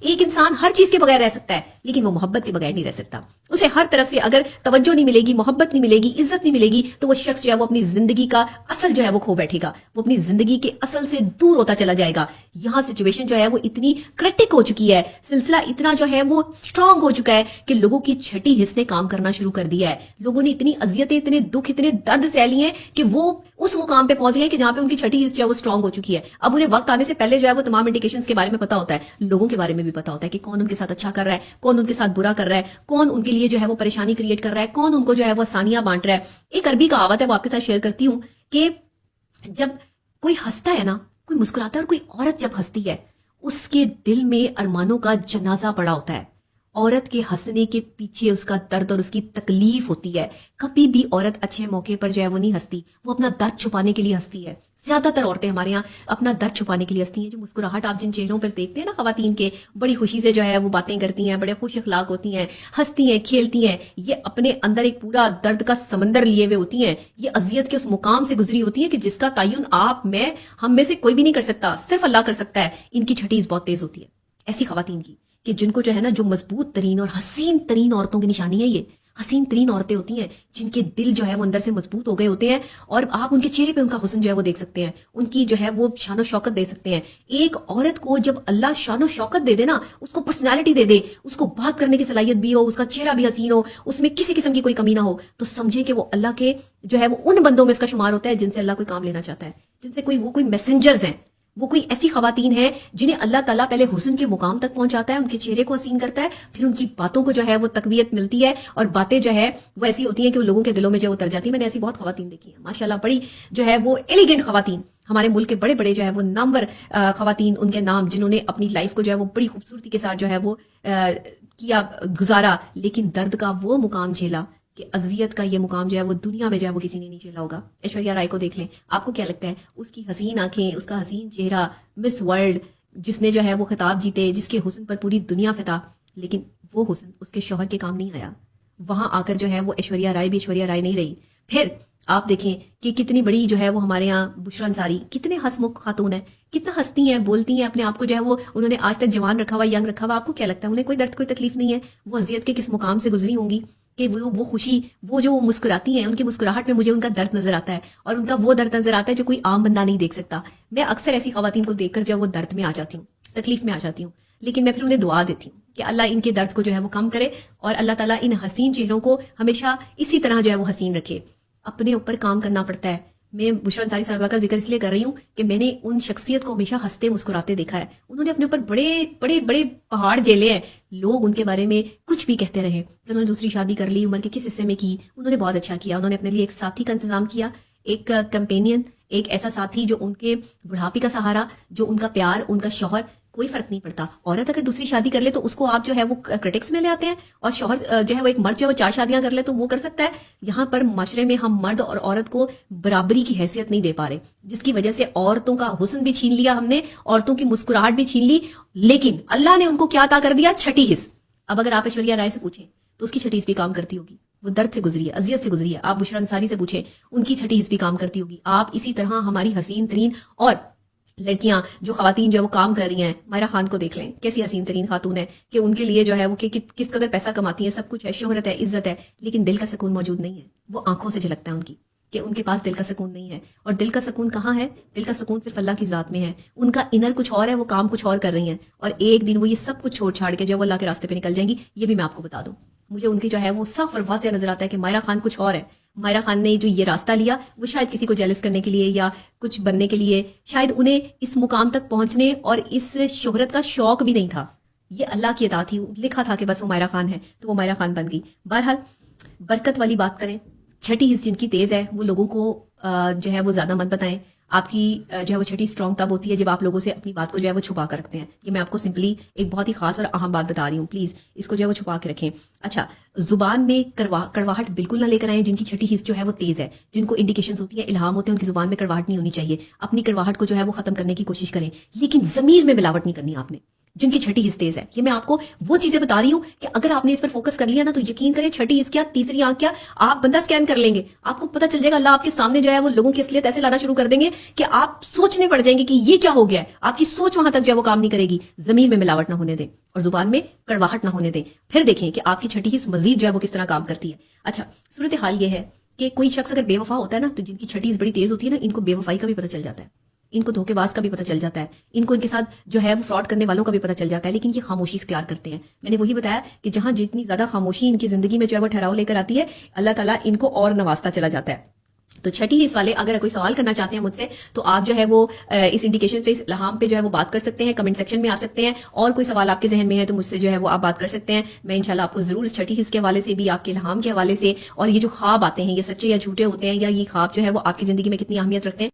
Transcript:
ایک انسان ہر چیز کے بغیر رہ سکتا ہے لیکن وہ محبت کے بغیر نہیں رہ سکتا. اسے ہر طرف سے اگر توجہ نہیں ملے گی, محبت نہیں ملے گی, عزت نہیں ملے گی, تو وہ شخص جو ہے وہ اپنی زندگی کا اصل جو ہے وہ کھو بیٹھے گا, وہ اپنی زندگی کے اصل سے دور ہوتا چلا جائے گا. یہاں سچویشن جو ہے وہ اتنی کرٹک ہو چکی ہے, سلسلہ اتنا جو ہے وہ اسٹرانگ ہو چکا ہے کہ لوگوں کی چھٹی حص نے کام کرنا شروع کر دیا ہے. لوگوں نے اتنی اذیتیں, اتنے دکھ, اتنے درد سہ لیے ہیں کہ وہ اس مقام پہ پہنچ گئے کہ جہاں پہ ان کی چھٹی حص جو ہے وہ اسٹرانگ ہو چکی ہے. اب انہیں وقت آنے سے پہلے جو ہے وہ تمام انڈیکیشنز کے بارے میں پتا ہوتا ہے, لوگوں کے بارے میں بھی پتا ہوتا ہے کہ کون ان کے ساتھ اچھا کر رہا ہے, کون ان کے ساتھ برا کر رہا ہے, کون ان کے لیے جو ہے وہ پریشانی کریٹ کر رہا ہے, کون ان کو جو ہے وہ آسانیاں بانٹ رہا ہے. ایک عربی کہاوت ہے, وہ آپ کے ساتھ شیئر کرتی ہوں کہ جب کوئی ہنستا ہے نا, کوئی مسکراتا ہے, اور کوئی عورت جب ہنستی ہے اس کے دل میں ارمانوں کا جنازہ پڑا ہوتا ہے. عورت کے ہنسنے کے پیچھے اس کا درد اور اس کی تکلیف ہوتی ہے. کبھی بھی عورت اچھے موقع پر جو ہے وہ نہیں ہنستی, وہ اپنا درد چھپانے کے لیے ہنستی ہے. زیادہ تر عورتیں ہمارے یہاں اپنا درد چھپانے کے لیے ہنستی ہیں. جو مسکراہٹ آپ جن چہروں پر دیکھتے ہیں نا خواتین کے, بڑی خوشی سے جو ہے وہ باتیں کرتی ہیں, بڑے خوش اخلاق ہوتی ہیں, ہنستی ہیں, کھیلتی ہیں, یہ اپنے اندر ایک پورا درد کا سمندر لیے ہوئے ہوتی ہیں. یہ اذیت کے اس مقام سے گزری ہوتی ہیں کہ جس کا تعین آپ, میں, ہم میں سے کوئی بھی نہیں کر سکتا, صرف اللہ کر سکتا ہے. ان کی چھٹیز بہت تیز ہوتی ہے ایسی خواتین کی کہ جن کو جو ہے نا, جو مضبوط ترین اور حسین ترین عورتوں کی نشانی ہے, یہ حسین ترین عورتیں ہوتی ہیں جن کے دل جو ہے وہ اندر سے مضبوط ہو گئے ہوتے ہیں, اور آپ ان کے چہرے پہ ان کا حسن جو ہے وہ دیکھ سکتے ہیں, ان کی جو ہے وہ شان و شوکت دیکھ سکتے ہیں. ایک عورت کو جب اللہ شان و شوکت دے دے نا, اس کو پرسنالٹی دے دے, اس کو بات کرنے کی صلاحیت بھی ہو, اس کا چہرہ بھی حسین ہو, اس میں کسی قسم کی کوئی کمی نہ ہو, تو سمجھے کہ وہ اللہ کے جو ہے وہ ان بندوں میں اس کا شمار ہوتا ہے جن سے اللہ کوئی کام لینا چاہتا ہے, جن سے وہ کوئی میسنجرز ہیں. وہ کوئی ایسی خواتین ہیں جنہیں اللہ تعالیٰ پہلے حسن کے مقام تک پہنچاتا ہے, ان کے چہرے کو حسین کرتا ہے, پھر ان کی باتوں کو جو ہے وہ تقویت ملتی ہے, اور باتیں جو ہے وہ ایسی ہوتی ہیں کہ وہ لوگوں کے دلوں میں جو اتر جاتی ہیں. میں نے ایسی بہت خواتین دیکھی ہیں ماشاءاللہ, بڑی جو ہے وہ ایلیگنٹ خواتین, ہمارے ملک کے بڑے بڑے جو ہے وہ نامور خواتین, ان کے نام, جنہوں نے اپنی لائف کو جو ہے وہ بڑی خوبصورتی کے ساتھ جو ہے وہ کیا, گزارا, لیکن درد کا وہ مقام جھیلا کہ اذیت کا یہ مقام جو ہے وہ دنیا میں جو ہے وہ کسی نے نہیں جھیلا ہوگا. ایشوریہ رائے کو دیکھ لیں, آپ کو کیا لگتا ہے, اس کی حسین آنکھیں, اس کا حسین چہرہ, مس ورلڈ, جس نے جو ہے وہ خطاب جیتے, جس کے حسن پر پوری دنیا فدا, لیکن وہ حسن اس کے شوہر کے کام نہیں آیا. وہاں آ کر جو ہے وہ ایشوریہ رائے بھی ایشوریہ رائے نہیں رہی. پھر آپ دیکھیں کہ کتنی بڑی جو ہے وہ ہمارے یہاں بشرا انصاری, کتنے ہنسمکھ خاتون ہیں, کتنا ہنستی ہیں, بولتی ہیں, اپنے آپ کو جو ہے وہ انہوں نے آج تک جوان رکھا ہوا, ینگ رکھا ہوا. آپ کو کیا لگتا ہے انہیں کوئی درد, کوئی تکلیف نہیں ہے؟ وہ اذیت کے کس مقام سے گزری ہوں گی کہ وہ خوشی, وہ جو مسکراتی ہیں, ان کی مسکراہٹ میں مجھے ان کا درد نظر آتا ہے, اور ان کا وہ درد نظر آتا ہے جو کوئی عام بندہ نہیں دیکھ سکتا. میں اکثر ایسی خواتین کو دیکھ کر جو وہ درد میں آ جاتی ہوں, تکلیف میں آ جاتی ہوں, لیکن میں پھر انہیں دعا دیتی ہوں کہ اللہ ان کے درد کو جو ہے وہ کم کرے, اور اللہ تعالیٰ ان حسین چہروں کو ہمیشہ اسی طرح جو ہے وہ حسین رکھے. اپنے اوپر کام کرنا پڑتا ہے. میں بشرا انصاری صاحبہ کا ذکر اس لیے کر رہی ہوں کہ میں نے ان شخصیت کو ہمیشہ ہنستے مسکراتے دیکھا ہے. انہوں نے اپنے اوپر بڑے بڑے بڑے پہاڑ جھیلے ہیں. لوگ ان کے بارے میں کچھ بھی کہتے رہے کہ انہوں نے دوسری شادی کر لی, عمر کے کس حصے میں کی, انہوں نے بہت اچھا کیا. انہوں نے اپنے لیے ایک ساتھی کا انتظام کیا, ایک کمپینین, ایک ایسا ساتھی جو ان کے بڑھاپے کا سہارا, جو ان کا پیار, ان کا شوہر. کوئی فرق نہیں پڑتا. عورت اگر دوسری شادی کر لے تو اس کو آپ جو ہے وہ کرٹکس میں لے آتے ہیں, اور شوہر جو ہے وہ ایک مرد جو ہے وہ 4 شادیاں کر لے تو وہ کر سکتا ہے. یہاں پر معاشرے میں ہم مرد اور عورت کو برابری کی حیثیت نہیں دے پا رہے, جس کی وجہ سے عورتوں کا حسن بھی چھین لیا ہم نے, عورتوں کی مسکراہٹ بھی چھین لی, لیکن اللہ نے ان کو کیا عطا کر دیا؟ چھٹی حص. اب اگر آپ ایشوریہ رائے سے پوچھیں تو اس کی چھٹی حص بھی کام کرتی ہوگی, وہ درد سے گزری ہے, اذیت سے گزری ہے. آپ بشرا انصاری سے پوچھیں, ان کی چھٹی حص بھی کام کرتی ہوگی. آپ اسی طرح ہماری حسین ترین اور لڑکیاں, جو خواتین جو ہے وہ کام کر رہی ہیں, مائرہ خان کو دیکھ لیں, کیسی حسین ترین خاتون ہے کہ ان کے لیے جو ہے وہ کس قدر پیسہ کماتی ہیں, سب کچھ ہے, شہرت ہے, عزت ہے, لیکن دل کا سکون موجود نہیں ہے. وہ آنکھوں سے جھلکتا ہے ان کی کہ ان کے پاس دل کا سکون نہیں ہے. اور دل کا سکون کہاں ہے؟ دل کا سکون صرف اللہ کی ذات میں ہے. ان کا انر کچھ اور ہے, وہ کام کچھ اور کر رہی ہیں, اور ایک دن وہ یہ سب کچھ چھوڑ چھاڑ کے جو وہ اللہ کے راستے پہ نکل جائیں گی. یہ بھی میں آپ کو بتا دوں, مجھے ان کی جو ہے وہ صاف اور واضح نظر آتا ہے کہ مائرہ خان کچھ اور ہے. مائرہ خان نے جو یہ راستہ لیا وہ شاید کسی کو جیلس کرنے کے لیے یا کچھ بننے کے لیے, شاید انہیں اس مقام تک پہنچنے اور اس شہرت کا شوق بھی نہیں تھا. یہ اللہ کی عطا تھی, لکھا تھا کہ بس وہ مائرہ خان ہے تو وہ مائرہ خان بن گئی. بہرحال برکت والی بات کریں, چھٹی حص جن کی تیز ہے وہ لوگوں کو جو ہے وہ زیادہ مت بتائیں. آپ کی جو ہے وہ چھٹی اسٹرانگ تب ہوتی ہے جب آپ لوگوں سے اپنی بات کو جو ہے وہ چھپا کر رکھتے ہیں. یہ میں آپ کو سمپلی ایک بہت ہی خاص اور اہم بات بتا رہی ہوں, پلیز اس کو جو ہے وہ چھپا کے رکھیں. اچھا, زبان میں کڑواہٹ بالکل نہ لے کر آئیں. جن کی چھٹی حص جو ہے وہ تیز ہے, جن کو انڈیکیشنز ہوتی ہیں, الہام ہوتے ہیں, ان کی زبان میں کڑواہٹ نہیں ہونی چاہیے. اپنی کڑواہٹ کو جو ہے وہ ختم کرنے کی کوشش کریں, لیکن ضمیر میں ملاوٹ نہیں کرنی آپ نے. جن کی چھٹی حص تیز ہے. یہ میں آپ کو وہ چیزیں بتا رہی ہوں کہ اگر آپ نے اس پر فوکس کر لیا نا تو یقین کریں چھٹی حص کیا, تیسری آنکھ کیا, آپ بندہ اسکین کر لیں گے, آپ کو پتہ چل جائے گا. اللہ آپ کے سامنے جو ہے وہ لوگوں کی اصلیت ایسے لانا شروع کر دیں گے کہ آپ سوچنے پڑ جائیں گے کہ یہ کیا ہو گیا ہے. آپ کی سوچ وہاں تک جو ہے وہ کام نہیں کرے گی. ضمیر میں ملاوٹ نہ ہونے دیں اور زبان میں کڑواہٹ نہ ہونے دیں. پھر دیکھیں کہ آپ کی چھٹی حص مزید جو ہے وہ کس طرح کام کرتی ہے. اچھا, صورتحال یہ ہے کہ کوئی شخص اگر بے وفا ہوتا ہے نا تو جن کی چھٹی حص بڑی تیز ہوتی ہے نا, ان کو بے وفائی کا بھی پتہ چل جاتا ہے, ان کو دھوکے باز کا بھی پتہ چل جاتا ہے, ان کو ان کے ساتھ جو ہے وہ فراڈ کرنے والوں کا بھی پتہ چل جاتا ہے, لیکن یہ خاموشی اختیار کرتے ہیں. میں نے وہی بتایا کہ جہاں جتنی زیادہ خاموشی ان کی زندگی میں جو ہے وہ ٹھہراؤ لے کر آتی ہے, اللہ تعالیٰ ان کو اور نوازتا چلا جاتا ہے. تو چھٹی حص والے اگر کوئی سوال کرنا چاہتے ہیں مجھ سے تو آپ جو ہے وہ اس انڈیکیشن پہ, اس الہام پہ جو ہے وہ بات کر سکتے ہیں, کمنٹ سیکشن میں آ سکتے ہیں, اور کوئی سوال آپ کے ذہن میں ہے تو مجھ سے جو ہے وہ آپ بات کر سکتے ہیں. میں انشاءاللہ آپ کو ضرور اس چھٹی حص کے حوالے سے بھی, آپ کے الہام کے حوالے سے, اور یہ جو خواب آتے ہیں یہ سچے یا جھوٹے ہوتے ہیں, یا یہ خواب جو ہے وہ آپ کی زندگی میں کتنی اہمیت رکھتے ہیں,